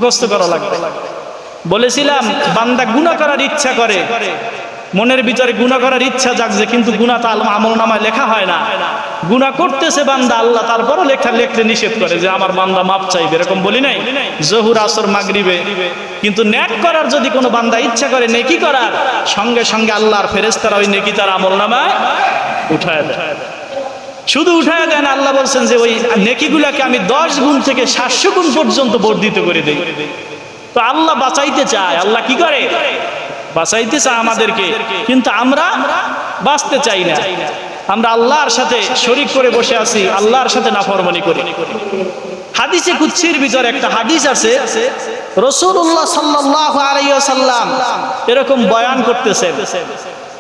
মুখস্থ করা লাগবে। বলেছিলাম বান্দা গুনাহ করার ইচ্ছা করে, মনের ভিতরে গুনাহ করার ইচ্ছা জাগছে, কিন্তু গুনাহ তো আমলনামায় লেখা হয় না। গুনাহ করতেছে বান্দা, আল্লাহ তারপরও লিখতে নিষেধ করে যে আমার বান্দা মাপ চাইবে, এরকম বলি নাই জোহর আসর মাগরিবে। কিন্তু নেক করার যদি কোনো বান্দা ইচ্ছা করে নেকি করার, সঙ্গে সঙ্গে আল্লাহর ফেরেশতারা ওই নেকি তার আমলনামায় উঠায় দেয়। শুধু উঠায় দেন, আল্লাহ বলছেন যে ওই নেকিগুলাকে আমি 10 গুণ থেকে 700 গুণ পর্যন্ত বর্ধিত করে দেই। তো আল্লাহ বাঁচাইতে চায়, আল্লাহ কি করে বাঁচাইতে চায় আমাদেরকে, কিন্তু আমরা বাঁচতে চাই না। আমরা আল্লাহর সাথে শরীক করে বসে আছি, আল্লাহর সাথে নাফরমানি করি। হাদিসে কুদসির ভিতরে একটা হাদিস আছে, রাসূলুল্লাহ সাল্লাল্লাহু আলাইহি ওয়াসাল্লাম এরকম বয়ান করতেছেন।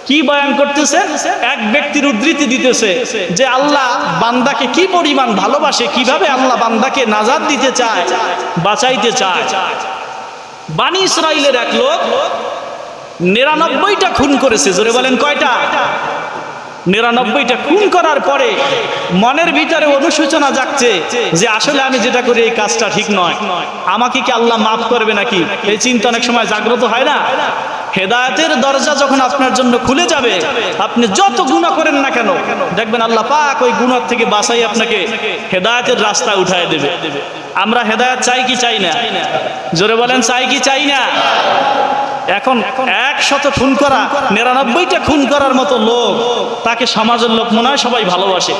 কি বয়ান করতেছেন? এক ব্যক্তির উদ্ধৃতি দিতেছে যে আল্লাহ বান্দাকে কি পরিমাণ ভালোবাসে, কিভাবে আল্লাহ বান্দাকে নাজাত দিতে চায়, বাঁচাইতে চায়। বনি ইসরাইলের এক লোক 99টা খুন করেছে। জোরে বলেন কয়টা? 99টা খুন করার পরে মনের ভিতরে অনুশোচনা জাগছে যে আসলে আমি যেটা করি এই কাজটা ঠিক নয়, আমাকে কি আল্লাহ মাফ করবে নাকি, এই চিন্তা অনেক সময় জাগ্রত হয় না? হেদায়েতের দরজা যখন আপনার জন্য খুলে যাবে, আপনি যত গুনাহ করেন না কেন, দেখবেন আল্লাহ পাক ওই গুনাহ থেকে বাঁচাই আপনাকে হেদায়েতের রাস্তা উঠায় দেবে। আমরা হেদায়েত চাই কি চাই না? জোরে বলেন চাই কি চাই না? এখন 100 খুন করা, 99টা খুন করার মতো লোক, তাকে সমাজের লোক মনে হয় সবাই ভালোবাসে।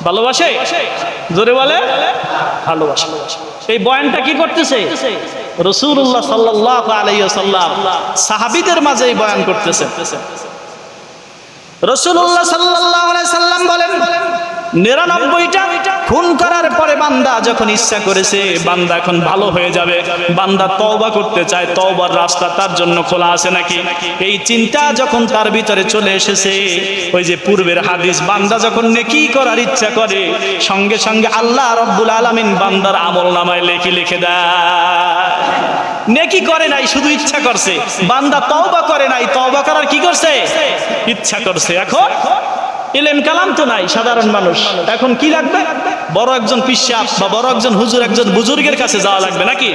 ভালোবাসে? জোরে বলে ভালোবাসে। এই বয়ানটা কি করতেছে? রাসূলুল্লাহ সাল্লাল্লাহু আলাইহি ওয়াসাল্লাম সাহাবীদের মাঝে এই বয়ান করতেছে। রাসূলুল্লাহ সাল্লাল্লাহু আলাইহি ওয়াসাল্লাম বলেন 99টা খুন করার পরে বান্দা যখন ইচ্ছা করেছে বান্দা এখন ভালো হয়ে যাবে, বান্দা তওবা করতে চায়, তওবার রাস্তা তার জন্য খোলা আছে নাকি, এই চিন্তা যখন তার ভিতরে চলে এসেছে, ওই যে পূর্বের হাদিস, বান্দা যখন নেকি করার ইচ্ছা করে সঙ্গে সঙ্গে আল্লাহ রাব্বুল আলামিন বান্দার আমলনামায় লিখে দেয়। নেকি করে নাই, শুধু ইচ্ছা করছে। বান্দা তওবা করে নাই, তওবা করার কি করছে? ইচ্ছা করছে। এখন ইলম কালাম তো নাই সাধারণ মানুষ, এখন কি লাগবে? বড় একজন পিশাব বা বড় একজন হুজুর, একজন বুজুর্গের কাছে যাওয়া লাগবে নাকি?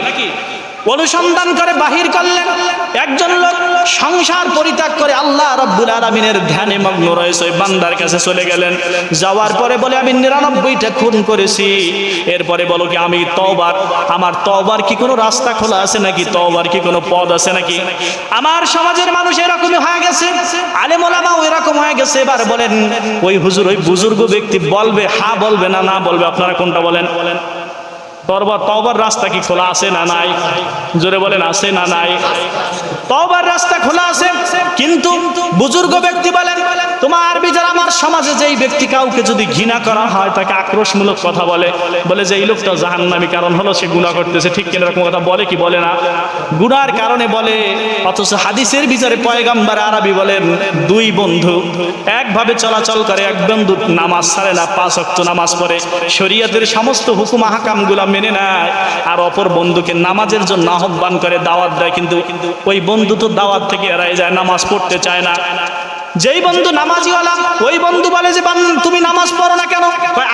অনুসন্ধান করে বাহির করলেন একজন লোক সংসার পরিত্যাগ করে আল্লাহ রাব্বুল আলামিনের ধ্যানে মগ্ন রয়েছে, ওই বান্দার কাছে চলে গেলেন। যাওয়ার পরে বলে আমি 99টা খুন করেছি, এরপরে বলো কি আমি তওবার, আমার তওবার কি কোনো রাস্তা খোলা আছে নাকি, তওবার কি কোনো পথ আছে নাকি? আমার সমাজের মানুষ এরকমই হয়ে গেছে, আলেম ওলামাও এরকম হয়ে গেছে। এবার বলেন ওই হুজুর, ওই বুজুর্গ ব্যক্তি বলবে হ্যাঁ বলবে না না বলবে? আপনারা কোনটা বলেন? তওবার রাস্তা কি খোলা আছে না নাই? জোরে বলেন আছে না নাই? তওবার রাস্তা খোলা আছে, কিন্তু বুজুর্গ ব্যক্তি বলেন তোমার বিচার আমার সমাজে যেই ব্যক্তি কাউকে যদি ঘৃণা করা হয়, তাকে আক্রোশমূলক কথা বলে যে এই লোকটা জাহান্নামী, কারণ হলো সে গুনাহ করতেছে, ঠিক কিনা? এরকম কথা বলে কি বলে না? গুনার কারণে বলে। অথচ হাদিসের বিচারে পয়গম্বর আরবি বলেন 2 বন্ধু একভাবে চলাচল করে, এক বন্ধু নামাজ ছাড়ে না, 5 ওয়াক্ত নামাজ পড়ে, শরীয়তের সমস্ত হুকুম আহকামগুলো মেনে নেয়, আর অপর বন্ধুকে নামাজের জন্য আহ্বান করে, দাওয়াত দেয়, কিন্তু ওই বন্ধু তো দাওয়াত থেকে এড়াই যায়, নামাজ পড়তে চায় না। যেই বন্ধু নামাজিওয়ালা, ওই বন্ধু বলে যে তুমি নামাজ পড়ো না কেন?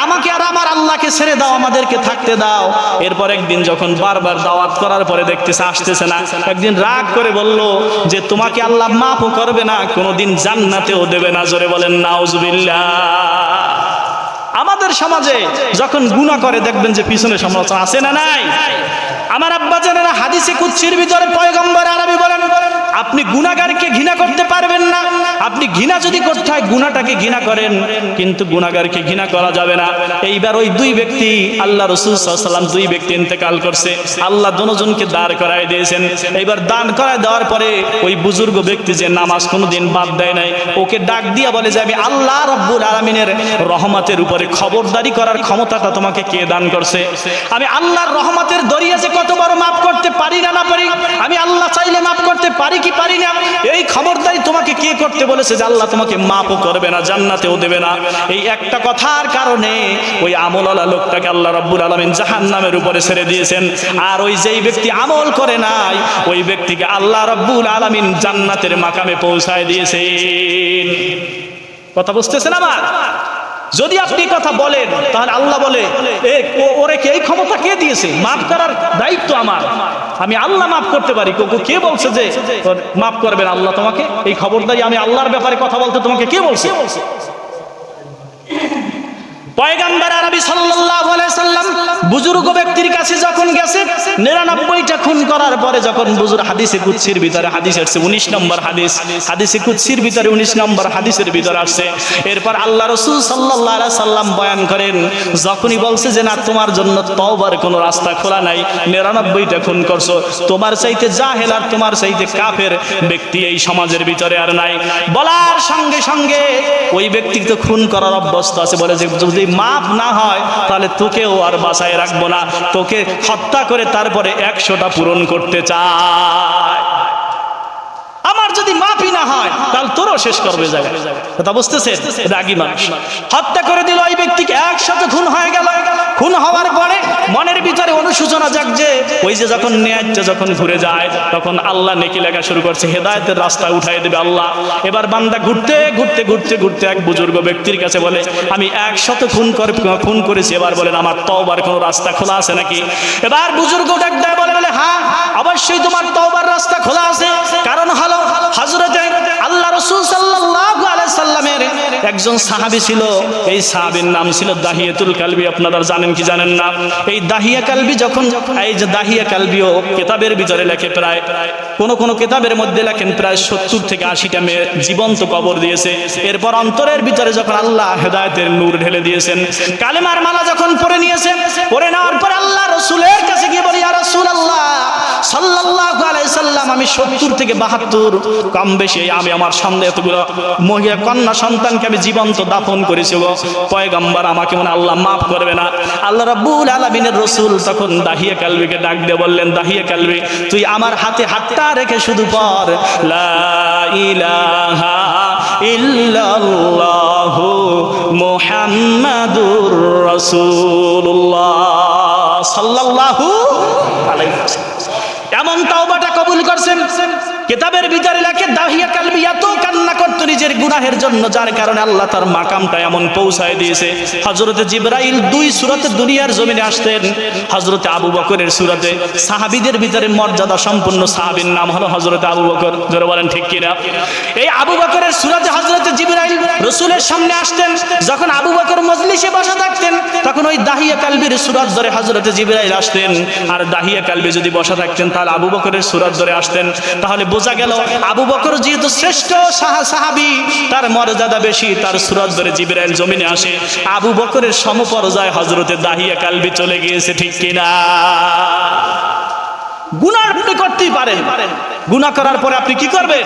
আমাকে আর আমার আল্লাহকে ছেড়ে দাও, আমাদেরকে থাকতে দাও। এরপর একদিন যখন বারবার দাওয়াত করার পরে দেখতেছে আসতেছে না, একদিন রাগ করে বলল যে তোমাকে আল্লাহ মাফও করবে না, কোনোদিন জান্নাতেও দেবে না। জোরে বলেন নাউজুবিল্লাহ। আমাদের সমাজে যখন গুনাহ করে দেখবেন যে পিছনে সমালোচনা আছে না নাই? আমার আব্বা জানেরা হাদিসে কুদসির ভিতরে পয়গম্বর আরবি বলেন আপনি গুনাহগারকে ঘৃণা করতে পারবেন না। আপনি ঘৃণা যদি করতে হয় গুনাহটাকে ঘৃণা করেন, কিন্তু গুনাহগারকে ঘৃণা করা যাবে না। এইবার ওই 2 ব্যক্তি, আল্লাহ রাসূল সাল্লাল্লাহু আলাইহি ওয়াসাল্লাম 2 ব্যক্তি ইন্তেকাল করছে, আল্লাহ দুজনকে দাঁড় করায় দিয়েছেন। এইবার দাঁড় করায় দেওয়ার পরে ওই বুজুর্গ ব্যক্তি যে নামাজ কোনোদিন বাদ দেয় নাই, ওকে ডাক দিয়া বলে যে আমি আল্লাহ রাব্বুল আলামিনের রহমতের উপরে খবরদারি করার ক্ষমতাটা তোমাকে কে দান করছে? আমি আল্লাহর রহমতের দরিয়া যে কত বড় মাফ করতে পারি না না পারি, আমি আল্লাহ চাইলে মাফ করতে পারি কি পারি না, এই খবরদারি তোমাকে কে করতে বলেছে যে আল্লাহ তোমাকে মাফও করবে না, জান্নাতেও দেবে না? এই একটা কথার কারণে ওই আমলওয়ালা লোকটাকে আল্লাহ রাব্বুল আলামিন জাহান্নামের উপরে ছেড়ে দিয়েছেন। আর ওই যেই ব্যক্তি আমল করে নাই, ওই ব্যক্তিকে আল্লাহ রাব্বুল আলামিন জান্নাতের মাকামে পৌঁছায় দিয়েছেন। কথা বুঝতেছেন আমার? যদি আপনি কথা বলেন তাহলে আল্লাহ বলে ওরে কে এই ক্ষমতা কে দিয়েছে? মাফ করার দায়িত্ব আমার। আমি আল্লাহ মাফ করতে পারি। কে বলছে যে মাফ করবেন আল্লাহ তোমাকে? এই খবরদারি আমি আল্লাহর ব্যাপারে কথা বলতে তোমাকে কে বলছে? পয়গম্বর আরবি সাল্লাল্লাহু আলাইহি সাল্লাম বুজুর্গ ব্যক্তির কাছে যখন গেছে 99টা খুন করার পরে যখন হাদিসে কুদসির ভিতরে হাদিস আসছে 19 নম্বর হাদিসে কুদসির ভিতরে 19 নম্বর হাদিসের ভিতরে আসছে, এরপর আল্লাহ রাসূল সাল্লাল্লাহু আলাইহি সাল্লাম বয়ান করেন, যখনই বলছে যে না তোমার জন্য তওবার কোনো রাস্তা খোলা নাই, 99টা খুন করছো, তোমার চাইতে জাহেল আর তোমার চাইতে কাফের ব্যক্তি এই সমাজের ভিতরে আর নাই। বলার সঙ্গে সঙ্গে ওই ব্যক্তি তো খুন করার অভ্যস্ত আছে, বলে যে যদি মাফ না হয় তাহলে তোকেও আর বাঁচায় রাখবো না, তোকে হত্যা করে তারপরে 100টা পূরণ করতে চায়। আমার যদি মাফই না হয় তাহলে তোরও শেষ করবে জায়গায়। কথা বুঝতেছেন? রাগী মানুষ হত্যা করে দিল ওই ব্যক্তিকে, 100 খুন হয়ে গেল। খুন হওয়ার পরে মনের ভিতরে অনুশোচনা জাগছে, ওই যে যখন ন্যায়টা যখন ঘুরে যায় তখন আল্লাহ নেকি লেখা শুরু করছে, হেদায়েতের রাস্তা উঠাই দেবে আল্লাহ। এবার বান্দা ঘুরতে ঘুরতে ঘুরতে ঘুরতে এক বুজুর্গ ব্যক্তির কাছে বলে, আমি 100 খুন করেছি, এবার বলেন আমার তওবার কোনো রাস্তা খোলা আছে নাকি? এবার বুজুর্গ ডাক দেয়, বলে হ্যাঁ অবশ্যই তোমার তওবার রাস্তা খোলা আছে। কারণ হলো হযরতে আল্লাহ রাসূল সাল্লাল্লাহু আলাইহি সাল্লামের একজন সাহাবী ছিল, এই সাহাবীর নাম ছিল দাহিয়াতুল কালবি। আপনারা জানেন কি জানেন না? এই দাহিয়া কালবি যখন এই যে দাহিয়া কালবিও কিতাবের ভিতরে লেখে, প্রায় কোন কিতাবের মধ্যে লেখেন প্রায় 70 থেকে 80টা মেয়ে জীবন্ত কবর দিয়েছে। এরপর অন্তরের ভিতরে যখন আল্লাহ হেদায়েতের নূর ঢেলে দিয়েছেন, কালেমার মালা যখন পড়ে নিয়েছেন, পড়ে নেওয়ার পর আল্লাহ রাসূলের কাছে গিয়ে বলি, ইয়া রাসূলুল্লাহ সাল্লাল্লাহু আলাইহি সাল্লাম, আমি 70 থেকে 72 কম বেশি আমি আমার সামনে এতগুলো মহিলা কন্যা সন্তানকে আমি জীবন্ত দাফন করেছি গো পয়গম্বর, আমাকে মনে আল্লাহ মাফ করবে না। আল্লাহ রাব্বুল আলামিনের রাসূল তখন দাহিয়া কালবিকে ডাক দিয়ে বললেন, দাহিয়া কালবি তুই আমার হাতে হাতটা রেখে শুধু পড় লা ইলাহা ইল্লাল্লাহু মুহাম্মাদুর রাসূলুল্লাহ সাল্লাল্লাহু আলাইহি ওয়াসাল্লাম। এমন তওবাটা কবুল করছেন। কিতাবের ভিতরে লেখে দাহিয়া কালবি এত কান্না করত নিজের গুনাহের জন্য, যার কারণে আল্লাহ তার মাকামটা এমন পৌঁছায় দিয়েছে। হযরতে জিবরাইল 2 সূরাতে দুনিয়ার জমিনে আসতেন। হযরতে আবু বকরের সূরাতে সাহাবীদের ভিতরে মর্যাদা সম্পন্ন সাহাবীর নাম হলো হযরতে আবু বকর। জোরে বলেন ঠিক কি না? এই আবু বকরের সূরাতে হযরতে জিবরাইল রাসূলের সামনে আসতেন। যখন আবু বকর মজলিসে বসে থাকতেন তখন ওই দাহিয়া কালবির সূরাত ধরে হযরতে জিবরাইল আসতেন, আর দাহিয়া কালবি যদি বসে থাকতেন তাহলে আবু বকরের সূরাত ধরে আসতেন। তাহলে বোঝা গেল আবু বকর যেহেতু শ্রেষ্ঠ সাহাবী, তার মর্যাদা বেশি, তার সূরাত ধরে জিবরাইল জমিনে আসে। আবু বকরের সমপর্যায়ে হযরতে দাহিয়া কালবি চলে গিয়েছে, ঠিক কিনা? গুনাহ আপনি করতেই পারেন, গুনাহ করার পরে আপনি কি করবেন?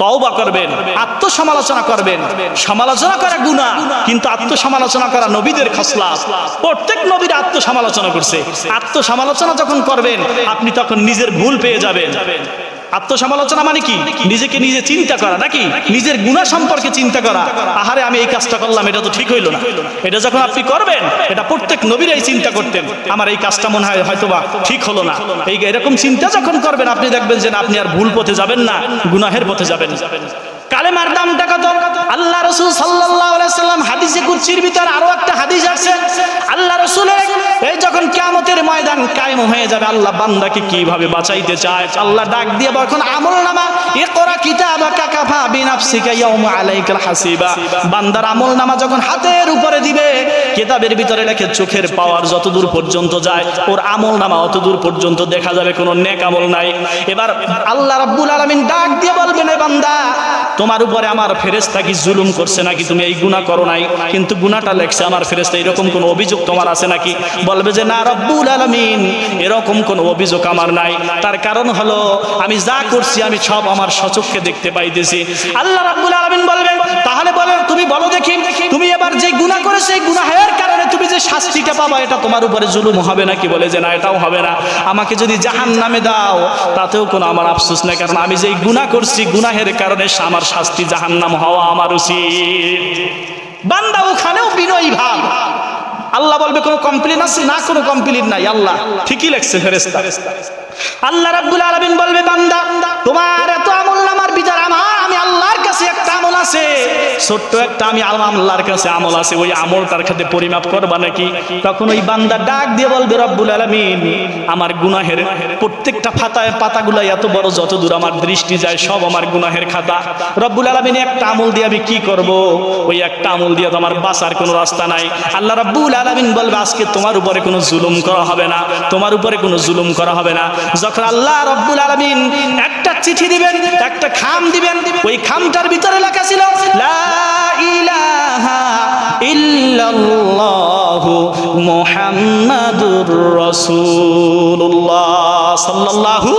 তওবা করবেন, আত্মসমালোচনা করবেন। সমালোচনা করা গুনাহ, কিন্তু আত্মসমালোচনা করা নবীদের খাসলাত। প্রত্যেক নবীর আত্মসমালোচনা করছে। আত্মসমালোচনা যখন করবেন আপনি তখন নিজের ভুল পেয়ে যাবেন। আত্মসমালোচনা মানে কি? নিজেকে নিজে চিন্তা করা, নাকি নিজের গুনাহ সম্পর্কে চিন্তা করা। আহারে আমি এই কাজটা করলাম, এটা তো ঠিক হইল না। এটা যখন আপনি করবেন, এটা প্রত্যেক নবীরাই চিন্তা করতেন, আমার এই কাজটা মনে হয় হয়তোবা ঠিক হলো না। এই এরকম চিন্তা যখন করবেন আপনি দেখবেন যে আপনি আর ভুল পথে যাবেন না, গুনাহের পথে যাবেন। কালেমার দামটা কত? আল্লাহ রাসূল সাল্লাল্লাহু আলাইহি সাল্লাম হাদিসে কুদসির ভিতর আরো একটা হাদিস আছে, আল্লাহ রাসূলের এই যখন কিয়ামতের ময়দান কায়েম হয়ে যাবে, আল্লাহ বান্দাকে কিভাবে বাঁচাইতে চায়, আল্লাহ ডাক দিয়ে যখন আমলনামা ইকরা কিতাবাকা কাফা বিনাফসিকা ইয়াউমা আলাইকাল হাসিবা, বান্দার আমলনামা যখন হাতের উপরে দিবে, কিতাবের ভিতরে লেখে চোখের পাওয়ার যতদূর পর্যন্ত যায় ওর আমলনামা অতদূর পর্যন্ত দেখা যাবে কোনো নেক আমল নাই। এবার আল্লাহ রাব্বুল আলামিন ডাক দিয়ে বলবেন, এ বান্দা তোমার উপরে আমার ফেরেশতা কি জুলুম করছে নাকি? তুমি এই গুনাহ করো নাই, কিন্তু গুনাহটা লেখছে আমার ফেরেশতা, এরকম কোন অভিযোগ তোমার আছে নাকি? বলবে যে না রব্বুল আলামিন, এরকম কোন অভিযোগ আমার নাই। তার কারণ হলো আমি যা করছি আমি সব আমার স্বচক্ষে দেখতে পাইতেছি। আল্লাহ রাব্বুল আলামিন বলবেন, তাহলে বলে তুমি বলো দেখি, তুমি এবার যে গুনাহ করেছো এই গুনাহের কারণে তুমি যে শাস্তিটা পাবা এটা তোমার উপরে জুলুম হবে নাকি? বলে যে না, এটাও হবে না। আমাকে যদি জাহান্নামে দাও তাতেও কোনো আমার আফসোস নাই, কারণ আমি যেই গুনাহ করছি গুনাহের কারণে আমার শাস্তি জাহান্নাম হওয়া আমার উচিত। বান্দা ওখানেও বিনয়ী ভাব। আল্লাহ বলবে কোনো কমপ্লেন আছে? না, কোনো কমপ্লেন নাই, আল্লাহ ঠিকই লেখছে ফেরেশতা। আল্লাহ রাব্বুল আলামিন বলবে, বান্দা তোমার এত আমলনামার বিচার আমি আল্লাহর কাছে একটা আমল আছে, ছোট্ট একটা আমি আল্লাহর কাছে আমল আছে, ওই আমলটার সাথে পরিমাপ করবা নাকি? তখন ওই বান্দা ডাক দিয়ে বলবে, রব্বুল আলামিন আমার গুনাহের প্রত্যেকটা পাতাগুলো এত বড়, যত দূর আমার দৃষ্টি যায় সব আমার গুনাহের খাতা। রব্বুল আলামিন একটা আমল দিয়ে আমি কি করব? ওই একটা আমল দিয়ে তো আমার বাঁচার কোনো রাস্তা নাই। আল্লাহ রাব্বুল আলামিন বলবে, আজকে তোমার উপরে কোনো জুলুম করা হবে না, তোমার উপরে কোনো জুলুম করা হবে না। যখন আল্লাহ রাব্বুল আলামিন একটা চিঠি দিবেন, একটা খাম দিবেন, ওই খামটার ভিতরে লেখা ছিল লা ইলাহা ইল্লাল্লাহু মুহাম্মাদুর রাসূলুল্লাহ সাল্লাল্লাহু,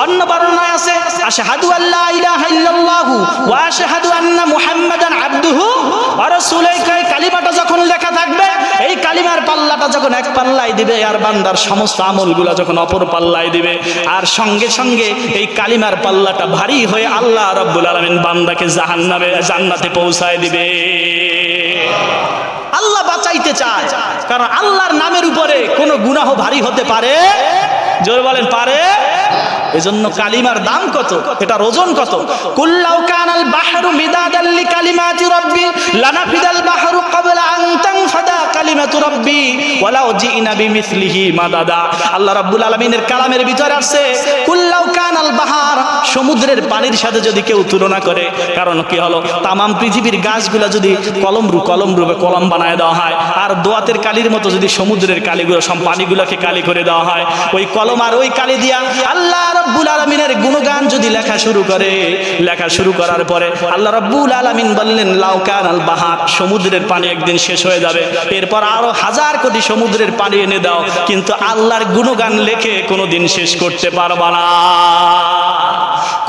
অন্য বর্ণনায় আছে আশহাদু আল্লা ইলাহা ইল্লাল্লাহু ওয়া আশহাদু আন্না মুহাম্মাদান আবদুহু ওয়া রাসূলুহু। এই কালিমাটা যখন লেখা থাকবে, এই কালিমার পাল্লাটা যখন এক পাল্লায় দিবে, আর বান্দার সমস্ত আমলগুলো যখন অপর পাল্লায় দিবে, আর সঙ্গে সঙ্গে এই কালিমার পাল্লাটা ভারী হয়ে আল্লাহ রাব্বুল আলামিন বান্দাকে জান্নাতে পৌঁছায় দিবে। আল্লাহ বাঁচাইতে চায়, কারণ আল্লাহর নামের উপরে কোনো গুনাহ ভারী হতে পারে, জোরে বলেন পারে। এজন্য কালিমার দাম কত, এটার ওজন কত। কুল্লাউ কানাল বাহরু মিদাদাল লিকালিমাতি রাব্বি লানাফিদাল বাহরু ক্বাবলা আন তানফাদা কালিমাতু রাব্বি ওয়ালাউ জিনা বিমিসলিহি মাদাদা। আল্লাহ রাব্বুল আলামিনের কালামের ভিতরে আছে কুল্লাউ কানাল বাহার, সমুদ্রের পানির সাথে যদি কেউ তুলনা করে, কারণ কি হলো, তামাম পৃথিবীর গাছগুলা যদি কলম রূপে কলম বানায় দেওয়া হয়, আর দোয়াতের কালির মতো যদি সমুদ্রের কালিগুলো সব পানিগুলোকে কালি করে দেওয়া হয়, ওই কলম আর ওই কালি দিয়া আল্লাহ রাব্বুল আলামিনের গুণগান যদি লেখা শুরু করার পরে আল্লাহ রাব্বুল আলামিন বললেন লাউ কানাল বাহার, সমুদ্রের পানি একদিন শেষ হয়ে যাবে, এরপর আরো 1000 কোটি সমুদ্রের পানি এনে দাও, কিন্তু আল্লাহর গুণগান লেখে কোনোদিন শেষ করতে পারবা না।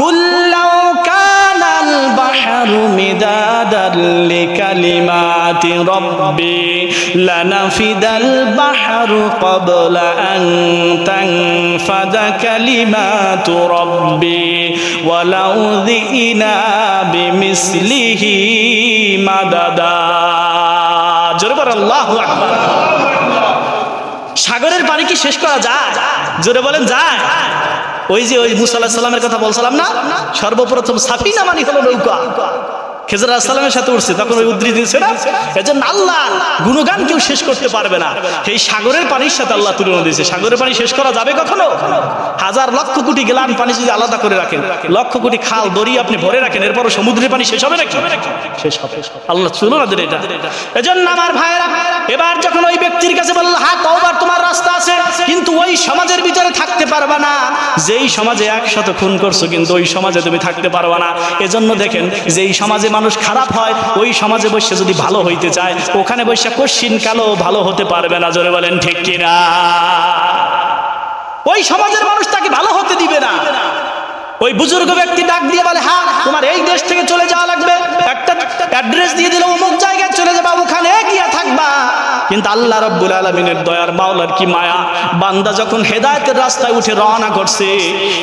কুল্লাউ কানাল বাহরু মিদাদাল লিকালিমাতি রাব্বি লানাফিদাল বাহরু ক্বাবলা আন তানফাদা কালিমাতু রাব্বি ওয়ালাউ যিনা বিমিসলিহি মাদাদা। জোরে বলেন আল্লাহু আকবার। সাগরের পানি কি শেষ করা যায়? জোরে বলেন যায়। ওই যে ওই মুসা আলাইহিস সালামের কথা বলছিলাম না, সর্বপ্রথম সাফিনা মানে হলো নৌকা, খেজর আলাইহিস সালামের সাথে উঠছে, তখন ওই উদ্ধৃতি দিচ্ছে না, এজন্য আল্লাহ গুণগান কেউ শেষ করতে পারবে না। এই সাগরের পানির সাথে আল্লাহ তুলনা দিয়েছে। সাগরের পানি শেষ করা যাবে কখনো? 1000 লক্ষ কোটি গ্যালন পানি যদি আলাদা করে রাখেন, লক্ষ কোটি খাল দড়ি আপনি ভরে রাখেন, এরপরও সমুদ্রের পানি শেষ হবে নাকি? শেষ হবে। আল্লাহ তুলনা দেন এটা। এজন্য আমার ভাইরা, এবার যখন ওই ব্যক্তির কাছে বলল হ্যাঁ তওবার তোমার রাস্তা আছে, কিন্তু ওই সমাজের ভিতরে থাকতে পারবা না, যেই সমাজে 100 খুন করছো, কিন্তু ওই সমাজে তুমি থাকতে পারবা না। এজন্য দেখেন, যেই সমাজে মানুষ খারাপ হয়, ওই সমাজে বসে যদি ভালো হইতে চায়, ওখানে বসে কোশ্চিন কালো ভালো হতে পারবে না। জোরে বলেন ঠিক কিনা? ওই সমাজের মানুষ তাকে ভালো হতে দিবে না। ওই বুজুর্গ ব্যক্তি ডাক দিয়ে বলে হ্যাঁ তোমার এই দেশ থেকে চলে যাওয়া লাগবে, একটা অ্যাড্রেস দিয়ে দিলে অমুক জায়গায় চলে যাবা, ওখানে গিয়া থাকবা। কিন্তু আল্লাহ রাব্বুল আলামিনের দয়ার মাওলার কি মায়া, বান্দা যখন হেদায়েতের রাস্তায় উঠে রওনা করছে,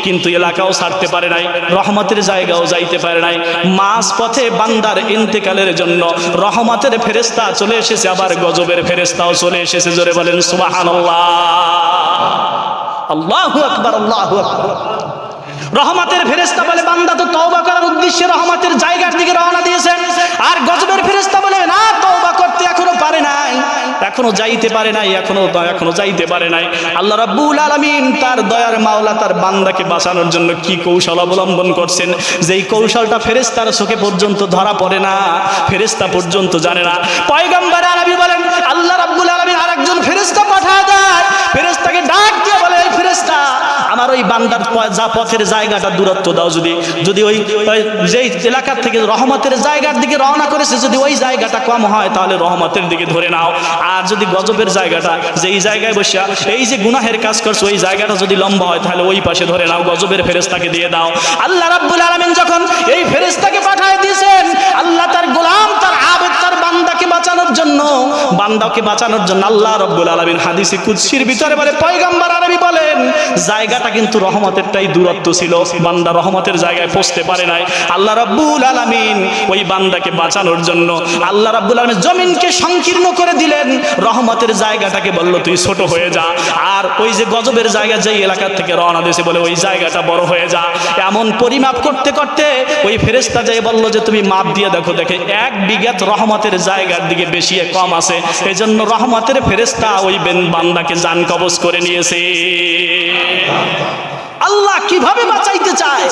কিন্তু এলাকাও ছাড়তে পারে নাই, রহমতের জায়গাও যাইতে পারে নাই, মাঝ পথে বান্দার ইন্তেকালের জন্য রহমতের ফেরেশতা চলে এসেছে, আবার গজবের ফেরেশতাও চলে এসেছে। জোরে বলেন সুবহানাল্লাহ, আল্লাহু আকবার, আল্লাহু আকবার। রহমতের ফেরেশতা বলে বান্দা তো তওবা করার উদ্দেশ্যে রহমতের জায়গার দিকে রওনা দিয়েছে, আর গজবের ফেরেশতা বলে না তওবা করতে এখনো পারে নাই, এখনো যাইতে পারে নাই, এখনো যাইতে পারে নাই। আল্লাহ রাব্বুল আলামিন তার দয়ার মাওলা তার বান্দাকে বাঁচানোর জন্য কি কৌশল অবলম্বন করছেন, যেই কৌশলটা ফেরেশতার চোখে পর্যন্ত ধরা পড়ে না, ফেরেশতা পর্যন্ত জানে না। পয়গম্বর আরবি বলেন আল্লাহ রাব্বুল আলামিন আরেকজন ফেরেশতা পাঠায় দেয়, ফেরেশতাকে ডাক দিয়ে বলে এই ফেরেশতা আমার ওই বান্দার যা পথের জায়গাটা দূরত্ব দাও, যদি ওই যেই এলাকার থেকে রহমতের জায়গার দিকে রওনা করেছে, যদি ওই জায়গাটা কম হয় তাহলে রহমতের দিকে ধরে নাও, আর যদি গজবের জায়গাটা যেই জায়গায় বসে এই যে গুনাহের কাজ করছে ওই জায়গাটা যদি লম্বা হয় তাহলে ওই পাশে ধরে নাও, গজবের ফেরেশতাকে দিয়ে দাও। আল্লাহ রাব্বুল আলামিন যখন এই ফেরেশতাকে পাঠিয়ে দিয়েছেন, আল্লাহ তার গোলাম তার আবেদ তার বান্দাকে বাঁচানোর জন্য আল্লাহ রাব্বুল আলামিন হাদিসে কুদসির ভিতরে বলে, পয়গম্বর আরবি বলেন জায়গাটা কিন্তু রহমতেরটাই দূরত্ব ছিল, বান্দা রহমতের জায়গায় পৌঁছতে পারে নাই। আল্লাহ রাব্বুল আলামিন ওই বান্দাকে বাঁচানোর জন্য আল্লাহ রাব্বুল আলামিন জমিনকে সংকীর্ণ করে দিলেন, রহমতের জায়গাটাকে বলল তুই ছোট হয়ে যা, আর ওই যে গজবের জায়গা যেই এলাকা থেকে রওনা দিয়েছে বলে ওই জায়গাটা বড় হয়ে যা। এমন পরিমাপ করতে করতে ওই ফেরেশতা যেয়ে বলল যে তুমি মাপ দিয়ে দেখো, দেখে 1 বিঘাত রহমতের জায়গার দিকে বেশি কম আছে, এজন্য রহমতের ফেরেশতা ওই বান্দাকে জান কবজ করে নিয়েছে। আল্লাহ কিভাবে বাঁচাইতে চায়?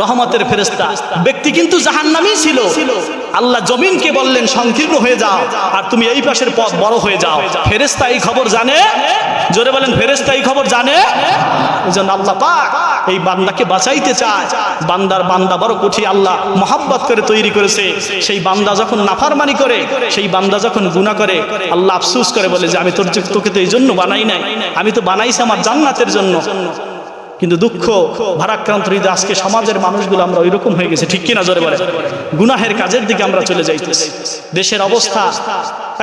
রহমতের ফেরেশতা, ব্যক্তি কিন্তু জাহান্নামী ছিল, আল্লাহ জমিনকে বললেন সংকীর্ণ হয়ে যাও আর তুমি এই পাশের পথ বড় হয়ে যাও। ফেরেশতা এই খবর জানে, জোরে বলেন ফেরেশতা এই খবর জানে। এজন্য আল্লাহ পাক এই বান্দাকে বাঁচাইতে চায়। বান্দা বড় কঠিন আল্লাহ মহব্বত করে তৈরি করেছে। সেই বান্দা যখন নাফরমানি করে, সেই বান্দা যখন গুনাহ করে, আল্লাহ আফসোস করে বলে যে আমি তোকে তো এই জন্য বানাই নাই, আমি তো বানাইছি আমার জান্নাতের জন্য। কিন্তু দুঃখ ভারাক্রান্ত হৃদয় আজকে সমাজের মানুষগুলো আমরা ওইরকম হয়ে গেছে, ঠিক কিনা জোরে বলে? গুনাহের কাজের দিকে আমরা চলে যাইতেছি। দেশের অবস্থা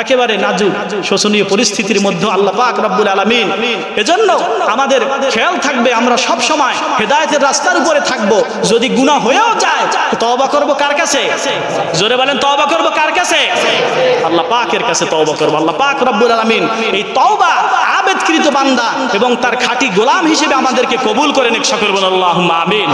একেবারে নাজুক, শোচনীয় পরিস্থিতির মধ্যে আল্লাহ পাক রব্বুল আলামিন। এজন্য আমাদের খেয়াল থাকবে আমরা সব সময় হেদায়েতের রাস্তার উপরে থাকব। যদি গুনাহ হয়েও যায় তওবা করব কার কাছে? জোরে বলেন তওবা করব কার কাছে? আল্লাহ পাকের কাছে তওবা করব। আল্লাহ পাক রব্বুল আলামিন এই তওবা আবেদকৃত বান্দা এবং তার খাঁটি গোলাম হিসেবে আমাদেরকে কবুল করে নিক। সকল বলেন আল্লাহুম্মা আমিন।